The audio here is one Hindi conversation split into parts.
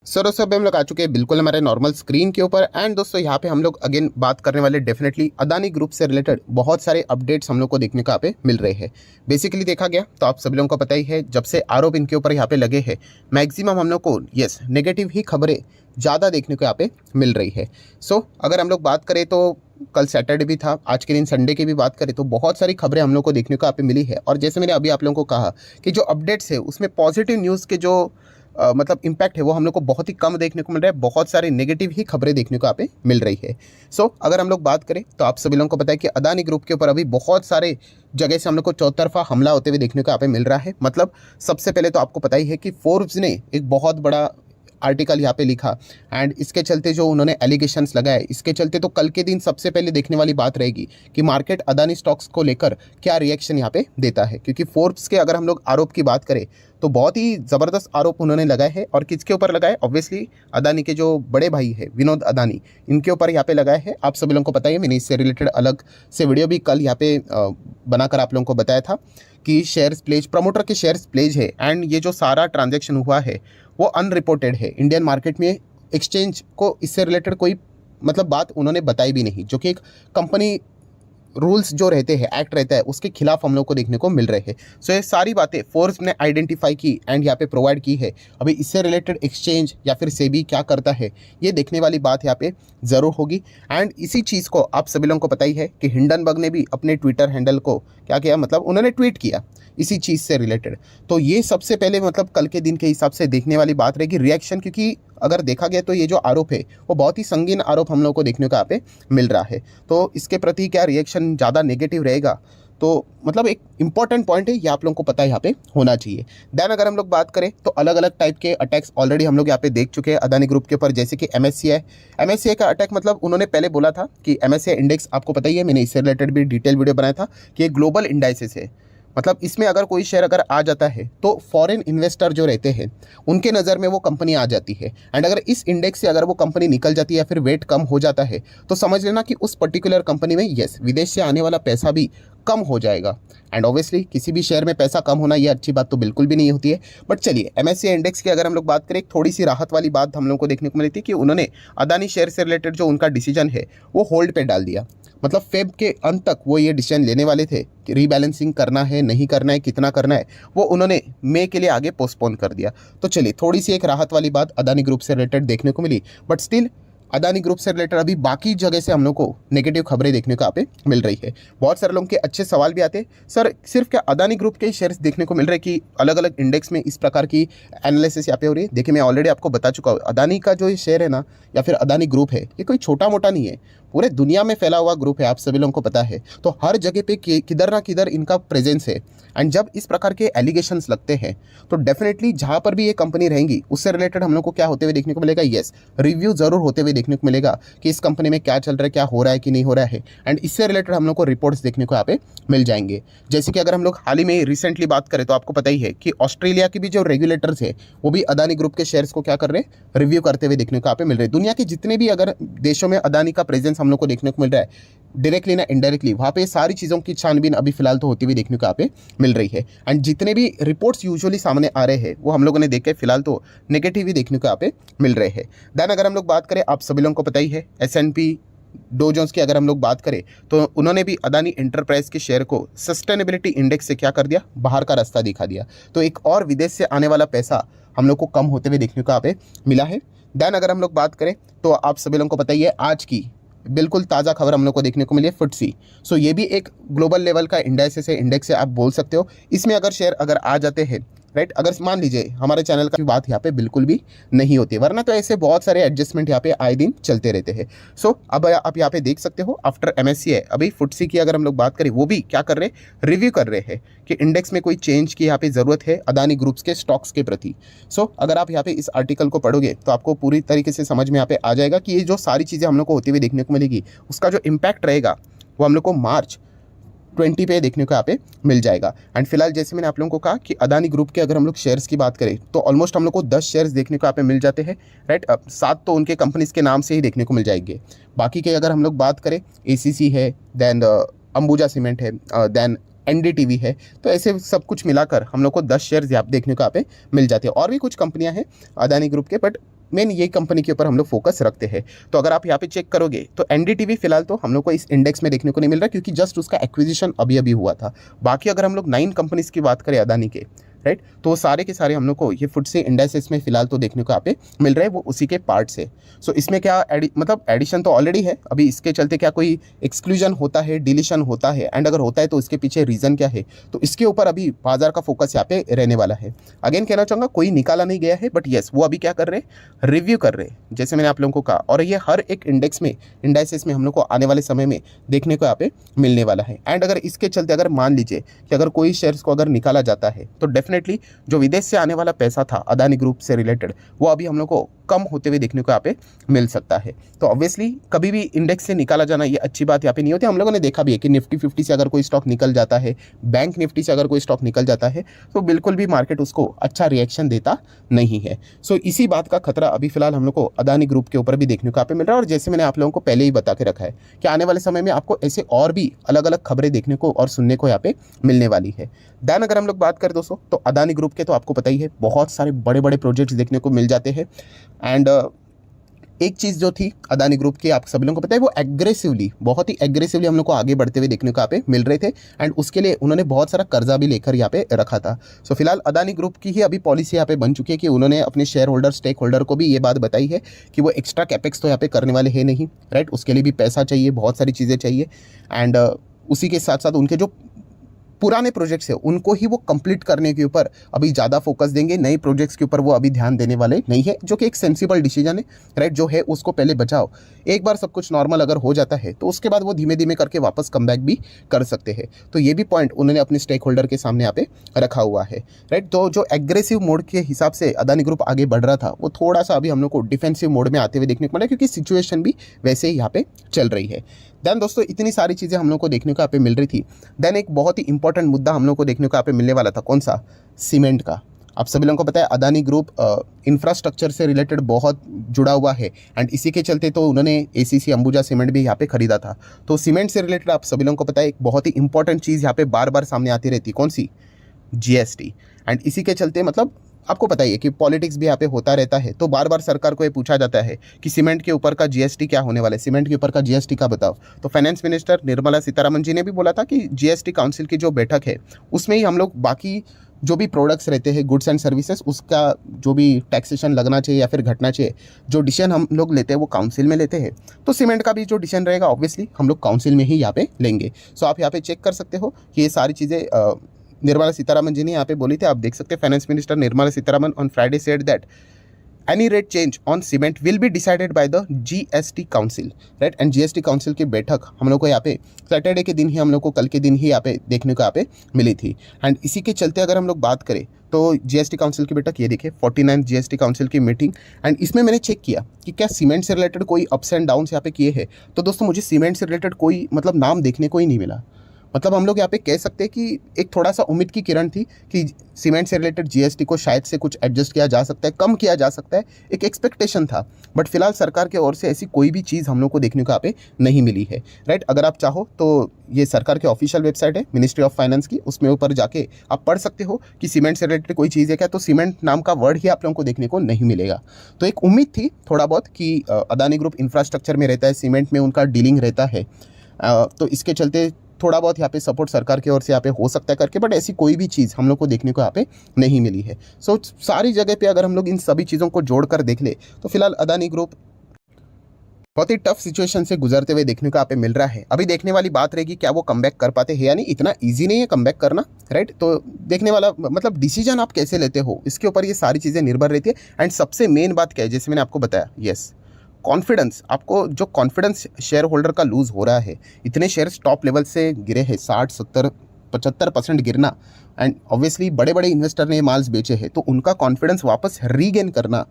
सो दोस्तों अभी हम लोग आ चुके हैं बिल्कुल हमारे नॉर्मल स्क्रीन के ऊपर। एंड दोस्तों यहाँ पे हम लोग अगेन बात करने वाले डेफिनेटली अदानी ग्रुप से रिलेटेड बहुत सारे अपडेट्स हम लोग को देखने को यहाँ पे मिल रहे हैं। बेसिकली देखा गया तो आप सभी लोगों को पता ही है, जब से आरोप इनके ऊपर यहाँ पे लगे हैं मैक्सिमम हम लोग को नेगेटिव ही खबरें ज़्यादा देखने को यहाँ पे मिल रही है। सो अगर हम लोग बात करें तो कल सैटरडे भी था, आज के दिन संडे की भी बात करें तो बहुत सारी खबरें हम लोग को देखने को यहाँ पे मिली है। और जैसे मैंने अभी आप लोगों को कहा कि जो अपडेट्स है उसमें पॉजिटिव न्यूज़ के जो मतलब इम्पैक्ट है वो हम लोग को बहुत ही कम देखने को मिल रहा है, बहुत सारी नेगेटिव ही खबरें देखने को यहाँ पे मिल रही है। सो अगर हम लोग बात करें तो आप सभी लोगों को पता है कि अदानी ग्रुप के ऊपर अभी बहुत सारे जगह से हम लोग को चौतरफा हमला होते हुए देखने को यहाँ पे मिल रहा है। मतलब सबसे पहले तो आपको पता ही है कि फोर्ब्स ने एक बहुत बड़ा आर्टिकल यहाँ पे लिखा एंड इसके चलते जो उन्होंने एलिगेशंस लगाए, इसके चलते तो कल के दिन सबसे पहले देखने वाली बात रहेगी कि मार्केट अदानी स्टॉक्स को लेकर क्या रिएक्शन यहाँ पे देता है। क्योंकि फोर्ब्स के अगर हम लोग आरोप की बात करें तो बहुत ही ज़बरदस्त आरोप उन्होंने लगाए हैं। और किसके ऊपर लगाए? ऑब्वियसली अदानी के जो बड़े भाई है विनोद अदानी, इनके ऊपर यहाँ पे लगाए हैं। आप सभी लोगों को पता है, मैंने इससे रिलेटेड अलग से वीडियो भी कल यहाँ पे बनाकर आप लोगों को बताया था कि शेयर्स प्लेज, प्रमोटर के शेयर्स प्लेज है एंड ये जो सारा ट्रांजैक्शन हुआ है वो अनरिपोर्टेड है। इंडियन मार्केट में एक्सचेंज को इससे रिलेटेड कोई मतलब बात उन्होंने बताई भी नहीं, जो कि एक कंपनी रूल्स जो रहते हैं, एक्ट रहता है, उसके खिलाफ हम लोग को देखने को मिल रहे हैं। सो ये सारी बातें फोर्ब्स ने आइडेंटिफाई की एंड यहाँ पे प्रोवाइड की है। अभी इससे रिलेटेड एक्सचेंज या फिर सेबी क्या करता है ये देखने वाली बात यहाँ पे ज़रूर होगी। एंड इसी चीज़ को आप सभी लोगों को पता ही है कि हिंडनबर्ग ने भी अपने ट्विटर हैंडल को क्या किया, मतलब उन्होंने ट्वीट किया इसी चीज़ से रिलेटेड। तो ये सबसे पहले मतलब कल के दिन के हिसाब से देखने वाली बात रहेगी रिएक्शन, क्योंकि अगर देखा गया तो ये जो आरोप है वो बहुत ही संगीन आरोप हम लोग को देखने को यहाँ पे मिल रहा है। तो इसके प्रति क्या रिएक्शन ज़्यादा नेगेटिव रहेगा, तो मतलब एक इंपॉर्टेंट पॉइंट है, ये आप लोगों को पता है यहाँ पे होना चाहिए। देन अगर हम लोग बात करें तो अलग अलग टाइप के अटैक्स ऑलरेडी हम लोग यहाँ पे देख चुके हैं अदानी ग्रुप के ऊपर, जैसे कि एमएससीआई का अटैक। मतलब उन्होंने पहले बोला था कि एमएससीआई इंडेक्स, आपको पता ही है, मैंने इससे रिलेटेड भी डिटेल वीडियो बनाया था कि ये ग्लोबल इंडाइसेस है। मतलब इसमें अगर कोई शेयर अगर आ जाता है तो फॉरेन इन्वेस्टर जो रहते हैं उनके नज़र में वो कंपनी आ जाती है। एंड अगर इस इंडेक्स से अगर वो कंपनी निकल जाती है या फिर वेट कम हो जाता है तो समझ लेना कि उस पर्टिकुलर कंपनी में विदेश से आने वाला पैसा भी कम हो जाएगा। एंड ऑब्वियसली किसी भी शेयर में पैसा कम होना ये अच्छी बात तो बिल्कुल भी नहीं होती है। बट चलिए, एमएससीआई इंडेक्स की अगर हम लोग बात करें, थोड़ी सी राहत वाली बात हम लोग को देखने को मिली थी कि उन्होंने अदानी शेयर से रिलेटेड जो उनका डिसीजन है वो होल्ड पे डाल दिया। मतलब फेब के अंत तक वो ये डिसीजन लेने वाले थे कि रीबैलेंसिंग करना है, नहीं करना है, कितना करना है, वो उन्होंने मई के लिए आगे पोस्टपोन कर दिया। तो चलिए, थोड़ी सी एक राहत वाली बात अदानी ग्रुप से रिलेटेड देखने को मिली। बट स्टिल अदानी ग्रुप से रिलेटेड अभी बाकी जगह से हम लोग को नेगेटिव खबरें देखने को यहाँ पे मिल रही है। बहुत सारे लोगों के अच्छे सवाल भी आते हैं, सर सिर्फ क्या अदानी ग्रुप के ही शेयर्स देखने को मिल रहे हैं कि अलग अलग इंडेक्स में इस प्रकार की एनालिसिस यहाँ पे हो रही है? देखिए, मैं ऑलरेडी आपको बता चुका हूँ, अदानी का जो ये शेयर है ना या फिर अदानी ग्रुप है, ये कोई छोटा मोटा नहीं है, पूरे दुनिया में फैला हुआ ग्रुप है, आप सभी लोगों को पता है। तो हर जगह पे किधर ना किधर इनका प्रेजेंस है। एंड जब इस प्रकार के एलिगेशंस लगते हैं तो डेफिनेटली जहाँ पर भी ये कंपनी रहेंगी उससे रिलेटेड हम लोग को क्या होते हुए देखने को मिलेगा? रिव्यू जरूर होते हुए देखने को मिलेगा कि इस कंपनी में क्या चल रहा है, क्या हो रहा है कि नहीं हो रहा है। एंड इससे रिलेटेड हम लोग को रिपोर्ट्स देखने को यहाँ पे मिल जाएंगे। जैसे कि अगर हम लोग हाल ही में रिसेंटली बात करें तो आपको पता ही है कि ऑस्ट्रेलिया की भी जो रेगुलेटर्स है वो भी अदानी ग्रुप के शेयर्स को क्या कर रहे हैं, रिव्यू करते हुए देखने को यहाँ पे मिल रहे हैं। दुनिया के जितने भी अगर देशों में अदानी का प्रेजेंस हम लोग को देखने को मिल रहा है, डायरेक्टली ना इनडायरेक्टली, वहाँ पे सारी चीज़ों की छानबीन अभी फिलहाल तो होती हुई देखने को यहाँ पे मिल रही है। एंड जितने भी रिपोर्ट्स यूजुअली सामने आ रहे हैं वो हम लोगों ने देखे फिलहाल तो नेगेटिव ही देखने को यहाँ पे मिल रहे हैं। देन अगर हम लोग बात करें, आप सभी लोगों को पता ही है, S&P डो जोन्स की अगर हम लोग बात करें तो उन्होंने भी अदानी एंटरप्राइज के शेयर को सस्टेनेबिलिटी इंडेक्स से क्या कर दिया, बाहर का रास्ता दिखा दिया। तो एक और विदेश से आने वाला पैसा हम लोग को कम होते हुए देखने को यहाँ पे मिला है। देन अगर हम लोग बात करें तो आप सभी लोगों को पता ही है, आज की बिल्कुल ताज़ा खबर हम लोग को देखने को मिली है FTSE। सो ये भी एक ग्लोबल लेवल का इंडेक्स है आप बोल सकते हो। इसमें अगर शेयर अगर आ जाते हैं, राइट, अगर मान लीजिए हमारे चैनल का बात यहाँ पे बिल्कुल भी नहीं होती, वरना तो ऐसे बहुत सारे एडजस्टमेंट यहाँ पे आए दिन चलते रहते हैं। सो अब आप यहाँ पे देख सकते हो, आफ्टर MSCI अभी FTSE की अगर हम लोग बात करें वो भी क्या कर रहे हैं, रिव्यू कर रहे हैं कि इंडेक्स में कोई चेंज की यहाँ पे ज़रूरत है अदानी ग्रुप्स के स्टॉक्स के प्रति। सो अगर आप यहाँ पे इस आर्टिकल को पढ़ोगे तो आपको पूरी तरीके से समझ में यहाँ पे आ जाएगा कि ये जो सारी चीज़ें हम लोग को होती हुई देखने को मिलेगी उसका जो इम्पैक्ट रहेगा वो हम लोग को मार्च 20 पे देखने को यहाँ पे मिल जाएगा। एंड फिलहाल जैसे मैंने आप लोगों को कहा कि अदानी ग्रुप के अगर हम लोग शेयर्स की बात करें तो ऑलमोस्ट हम लोग को 10 शेयर्स देखने को यहाँ पे मिल जाते हैं, राइट। 7 तो उनके कंपनीज के नाम से ही देखने को मिल जाएंगे। बाकी के अगर हम लोग बात करें, ACC है, देन अंबुजा सीमेंट है, देन NDTV है, तो ऐसे सब कुछ मिलाकर हम लोग को 10 शेयर्स यहाँ देखने को यहाँ पे मिल जाते हैं। और भी कुछ कंपनियाँ हैं अदानी ग्रुप के, बट मेन ये कंपनी के ऊपर हम लोग फोकस रखते हैं। तो अगर आप यहाँ पे चेक करोगे तो एनडीटीवी फिलहाल तो हम लोग को इस इंडेक्स में देखने को नहीं मिल रहा, क्योंकि जस्ट उसका एक्विजिशन अभी अभी हुआ था। बाकी अगर हम लोग 9 कंपनीज की बात करें अदानी के, राइट, तो सारे के सारे हम लोग को ये FTSE इंडेक्सेस में फिलहाल तो देखने को यहाँ पे मिल रहे हैं, वो उसी के पार्ट से। सो इसमें क्या मतलब एडिशन तो ऑलरेडी है, अभी इसके चलते क्या कोई एक्सक्लूजन होता है, डिलीशन होता है, एंड अगर होता है तो इसके पीछे रीज़न क्या है, तो इसके ऊपर अभी बाजार का फोकस यहाँ पे रहने वाला है। अगेन कहना चाहूँगा कोई निकाला नहीं गया है, बट येस वो अभी क्या कर रहे हैं, रिव्यू कर रहे हैं, जैसे मैंने आप लोगों को कहा। और ये हर एक इंडेक्सेस में हम लोग को आने वाले समय में देखने को यहाँ पे मिलने वाला है। एंड अगर इसके चलते अगर मान लीजिए कि अगर कोई शेयर्स को अगर निकाला जाता है, तो डेफिनेटली जो विदेश से आने वाला पैसा था अदानी ग्रुप से रिलेटेड, वो अभी हम लोग को कम होते हुए देखने को यहाँ पे मिल सकता है। तो ऑब्वियसली कभी भी इंडेक्स से निकाला जाना ये अच्छी बात यहाँ पे नहीं होती। हम लोगों ने देखा भी है कि निफ्टी 50 से अगर कोई स्टॉक निकल जाता है, बैंक निफ्टी से अगर कोई स्टॉक निकल जाता है, तो बिल्कुल भी मार्केट उसको अच्छा रिएक्शन देता नहीं है। सो इसी बात का खतरा अभी फिलहाल हम लोग को अदानी ग्रुप के ऊपर भी देखने को यहाँ पे मिल रहा है। और जैसे मैंने आप लोगों को पहले ही बता के रखा है कि आने वाले समय में आपको ऐसे और भी अलग अलग खबरें देखने को और सुनने को यहाँ पे मिलने वाली है। देन अगर हम लोग बात करें दोस्तों, तो अदानी ग्रुप के तो आपको पता ही है बहुत सारे बड़े बड़े प्रोजेक्ट्स देखने को मिल जाते हैं। एंड एक चीज़ जो थी अदानी ग्रुप की, आप सभी लोगों को पता है, वो एग्रेसिवली, बहुत ही एग्रेसिवली हम लोग को आगे बढ़ते हुए देखने को यहाँ पे मिल रहे थे। एंड उसके लिए उन्होंने बहुत सारा कर्जा भी लेकर यहाँ पे रखा था। सो फिलहाल अदानी ग्रुप की ही अभी पॉलिसी यहाँ पे बन चुकी है कि उन्होंने अपने शेयर होल्डर, स्टेक होल्डर को भी ये बात बताई है कि वो एक्स्ट्रा कैपेक्स तो यहाँ पे करने वाले हैं नहीं, राइट। उसके लिए भी पैसा चाहिए, बहुत सारी चीज़ें चाहिए। एंड उसी के साथ साथ उनके जो पुराने प्रोजेक्ट्स है उनको ही वो कंप्लीट करने के ऊपर अभी ज़्यादा फोकस देंगे, नए प्रोजेक्ट्स के ऊपर वो अभी ध्यान देने वाले नहीं है, जो कि एक सेंसिबल डिसीजन है, राइट। जो है उसको पहले बचाओ, एक बार सब कुछ नॉर्मल अगर हो जाता है तो उसके बाद वो धीमे धीमे करके वापस कमबैक भी कर सकते हैं। तो ये भी पॉइंट उन्होंने अपने स्टेक होल्डर के सामने यहाँ पे रखा हुआ है, राइट। तो जो एग्रेसिव मोड के हिसाब से अदानी ग्रुप आगे बढ़ रहा था, वो थोड़ा सा अभी हम लोग को डिफेंसिव मोड में आते हुए देखने को मिला, क्योंकि सिचुएशन भी वैसे ही यहाँ पे चल रही है। देन दोस्तों इतनी सारी चीज़ें हम लोग को देखने को यहाँ पे मिल रही थी। देन एक बहुत ही इंपॉर्टेंट मुद्दा हम लोग को देखने को यहाँ पे मिलने वाला था, कौन सा, सीमेंट का। आप सभी लोगों को पता है अदानी ग्रुप इंफ्रास्ट्रक्चर से रिलेटेड बहुत जुड़ा हुआ है। एंड इसी के चलते तो उन्होंने ACC अंबुजा सीमेंट भी यहाँ पे खरीदा था। तो सीमेंट से रिलेटेड आप सभी लोगों को पता है एक बहुत ही इंपॉर्टेंट चीज़ यहाँ पे बार बार सामने आती रहती, कौन सी, GST। एंड इसी के चलते मतलब आपको पता ही है कि पॉलिटिक्स भी यहाँ पे होता रहता है। तो बार बार सरकार को ये पूछा जाता है कि सीमेंट के ऊपर का GST क्या होने वाला है, सीमेंट के ऊपर का GST का बताओ। तो फाइनेंस मिनिस्टर निर्मला सीतारमण जी ने भी बोला था कि GST काउंसिल की जो बैठक है उसमें ही हम लोग बाकी जो भी प्रोडक्ट्स रहते हैं, गुड्स एंड सर्विसेज, उसका जो भी टैक्सेशन लगना चाहिए या फिर घटना चाहिए, जो डिसीजन हम लोग लेते हैं वो काउंसिल में लेते हैं। तो सीमेंट का भी जो डिसीजन रहेगा ऑब्वियसली हम लोग काउंसिल में ही यहाँ पे लेंगे। सो आप यहाँ पे चेक कर सकते हो कि ये सारी चीज़ें निर्मला सीतारमण जी ने यहाँ पे बोली थी। आप देख सकते हैं finance minister Nirmala Sitharaman on Friday said that any rate change on cement will be decided by the GST council, right. And GST council की बैठक हम लोग को यहाँ पे सैटरडे के दिन ही, हम लोग को कल के दिन ही यहाँ पे देखने को यहाँ पे मिली थी। एंड इसी के चलते अगर हम लोग बात करें तो GST काउंसिल की बैठक ये देखिए, 49 GST काउंसिल की मीटिंग। एंड इसमें मैंने चेक किया कि क्या सीमेंट से रिलेटेड कोई अप्स एंड डाउन्स यहाँ पे किए हैं। तो दोस्तों मुझे सीमेंट से रिलेटेड कोई मतलब नाम देखने को ही नहीं मिला। मतलब हम लोग यहाँ पे कह सकते हैं कि एक थोड़ा सा उम्मीद की किरण थी कि सीमेंट से रिलेटेड GST को शायद से कुछ एडजस्ट किया जा सकता है, कम किया जा सकता है, एक एक्सपेक्टेशन था। बट फिलहाल सरकार की ओर से ऐसी कोई भी चीज़ हम लोग को देखने को यहाँ पे नहीं मिली है, राइट। अगर आप चाहो तो ये सरकार की ऑफिशियल वेबसाइट है मिनिस्ट्री ऑफ फाइनेंस की, उसमें ऊपर जाके आप पढ़ सकते हो कि सीमेंट से रिलेटेड कोई चीज़ है क्या। तो सीमेंट नाम का वर्ड ही आप लोगों को देखने को नहीं मिलेगा। तो एक उम्मीद थी थोड़ा बहुत कि अदानी ग्रुप इंफ्रास्ट्रक्चर में रहता है, सीमेंट में उनका डीलिंग रहता है, तो इसके चलते थोड़ा बहुत यहाँ पे सपोर्ट सरकार की ओर से यहाँ पे हो सकता है करके, बट ऐसी कोई भी चीज़ हम लोग को देखने को यहाँ पे नहीं मिली है। सो सारी जगह पे अगर हम लोग इन सभी चीज़ों को जोड़कर देख ले तो फिलहाल अदानी ग्रुप बहुत ही टफ सिचुएशन से गुजरते हुए देखने को यहाँ पे मिल रहा है। अभी देखने वाली बात रहेगी क्या वो कमबैक कर पाते हैं, यानी इतना ईजी नहीं है कमबैक करना, राइट। तो देखने वाला मतलब डिसीजन आप कैसे लेते हो इसके ऊपर ये सारी चीज़ें निर्भर रहती है। एंड सबसे मेन बात क्या है, जैसे मैंने आपको बताया, यस, कॉन्फिडेंस। आपको जो कॉन्फिडेंस शेयर होल्डर का लूज़ हो रहा है, इतने शेयर्स टॉप लेवल से गिरे हैं, 60, 70, 75% गिरना। एंड ऑब्वियसली बड़े बड़े इन्वेस्टर ने माल्स बेचे हैं, तो उनका कॉन्फिडेंस वापस रीगेन करना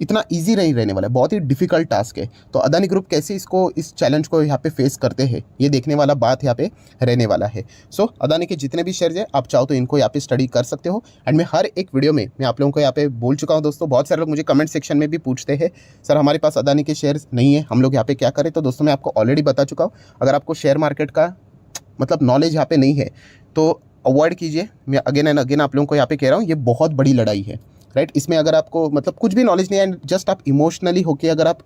इतना इजी नहीं रहने वाला है, बहुत ही डिफिकल्ट टास्क है। तो अदानी ग्रुप कैसे इस चैलेंज को यहाँ पे फेस करते हैं, ये देखने वाला बात यहाँ पे रहने वाला है। सो अदानी के जितने भी शेयर्स हैं आप चाहो तो इनको यहाँ पे स्टडी कर सकते हो। एंड मैं हर एक वीडियो में मैं आप लोगों को यहाँ पे बोल चुका हूँ दोस्तों। बहुत सारे लोग मुझे कमेंट सेक्शन में भी पूछते हैं सर हमारे पास अदानी के शेयर्स नहीं है, हम लोग यहाँ पे क्या करें। तो दोस्तों मैं आपको ऑलरेडी बता चुका हूँ, अगर आपको शेयर मार्केट का मतलब नॉलेज यहाँ पे नहीं है तो अवॉइड कीजिए। मैं अगेन एंड अगेन आप लोगों को यहाँ पे कह रहा हूँ, ये बहुत बड़ी लड़ाई है, राइट। इसमें अगर आपको मतलब कुछ भी नॉलेज नहीं है एंड जस्ट आप इमोशनली होके अगर आप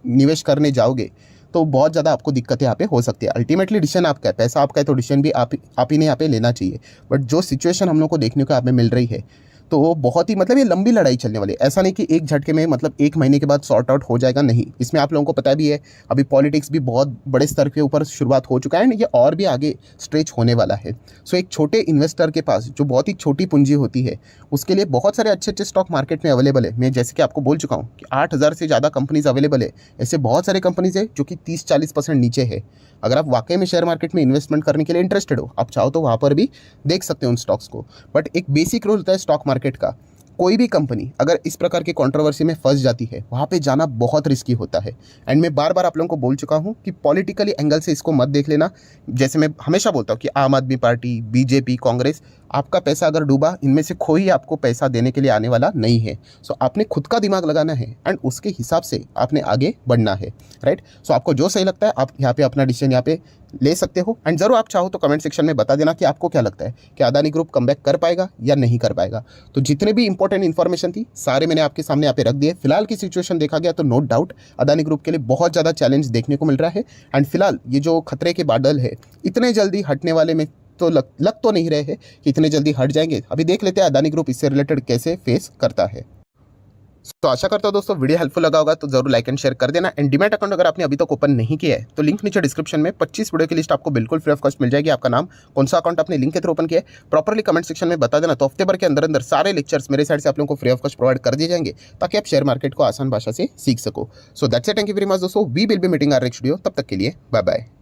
निवेश करने जाओगे तो बहुत ज़्यादा आपको दिक्कतें यहाँ पे हो सकती है। अल्टीमेटली डिसीजन आपका है, पैसा आपका है, तो डिसीजन भी आप ही ने यहाँ पे लेना चाहिए। बट जो सिचुएशन हम लोग को देखने को यहाँ पे मिल रही है तो वो बहुत ही मतलब ये लंबी लड़ाई चलने वाली है। ऐसा नहीं कि एक झटके में मतलब 1 महीने के बाद सॉर्ट आउट हो जाएगा, नहीं। इसमें आप लोगों को पता भी है अभी पॉलिटिक्स भी बहुत बड़े स्तर के ऊपर शुरुआत हो चुका है एंड ये और भी आगे स्ट्रेच होने वाला है। सो एक छोटे इन्वेस्टर के पास जो बहुत ही छोटी पूंजी होती है उसके लिए बहुत सारे अच्छे अच्छे स्टॉक मार्केट में अवेलेबल है। मैं जैसे कि आपको बोल चुका हूँ कि 8,000 से ज़्यादा कंपनीज अवेलेबल है। ऐसे बहुत सारे कंपनीज है जो कि 30-40% नीचे है। अगर आप वाकई में शेयर मार्केट में इन्वेस्टमेंट करने के लिए इंटरेस्टेड हो, आप चाहो तो वहाँ पर भी देख सकते हो उन स्टॉक्स को। बट एक बेसिक रूल होता है स्टॉक मार्केट का, कोई भी कंपनी अगर इस प्रकार की कंट्रोवर्सी में फंस जाती है वहाँ पे जाना बहुत रिस्की होता है। एंड मैं बार बार आप लोगों को बोल चुका हूँ कि पॉलिटिकली एंगल से इसको मत देख लेना। जैसे मैं हमेशा बोलता हूँ कि आम आदमी पार्टी, बीजेपी, कांग्रेस, आपका पैसा अगर डूबा इनमें से कोई आपको पैसा देने के लिए आने वाला नहीं है। सो आपने खुद का दिमाग लगाना है एंड उसके हिसाब से आपने आगे बढ़ना है, राइट। सो आपको जो सही लगता है आप यहाँ पे अपना डिसीजन यहाँ पे ले सकते हो। एंड ज़रूर आप चाहो तो कमेंट सेक्शन में बता देना कि आपको क्या लगता है कि अदानी ग्रुप कमबैक कर पाएगा या नहीं कर पाएगा। तो जितने भी इंपॉर्टेंट इन्फॉर्मेशन थी सारे मैंने आपके सामने यहाँ पे रख दिए। फिलहाल की सिचुएशन देखा गया तो नो डाउट अदानी ग्रुप के लिए बहुत ज़्यादा चैलेंज देखने को मिल रहा है। एंड फिलहाल ये जो खतरे के बादल है इतने जल्दी हटने वाले में तो लग तो नहीं रहे हैं कि इतने जल्दी हट जाएंगे। अभी देख लेते हैं अदानी ग्रुप इससे रिलेटेड कैसे फेस करता है। तो आशा करता हूँ दोस्तों वीडियो हेल्पफुल लगा होगा, तो जरूर लाइक एंड शेयर कर देना। एंड डीमैट अकाउंट अगर आपने अभी तक ओपन नहीं किया है तो लिंक नीचे डिस्क्रिप्शन में 25 वीडियो की लिस्ट आपको बिल्कुल फ्री ऑफ कॉस्ट मिल जाएगी। आपका नाम, कौन सा अकाउंट आपने लिंक के थ्रू ओपन किया है, प्रॉपर्ली कमेंट सेक्शन में बता देना। तो हफ्ते भर के अंदर अंदर सारे लेक्चर्स मेरे साइड से आप लोगों को फ्री ऑफ कॉस्ट प्रोवाइड कर दिए जाएंगे ताकि आप शेयर मार्केट को आसान भाषा से सीख सको। So that's it, thank you very much दोस्तों। We will be meeting our next video. तब तक के लिए बाय बाय।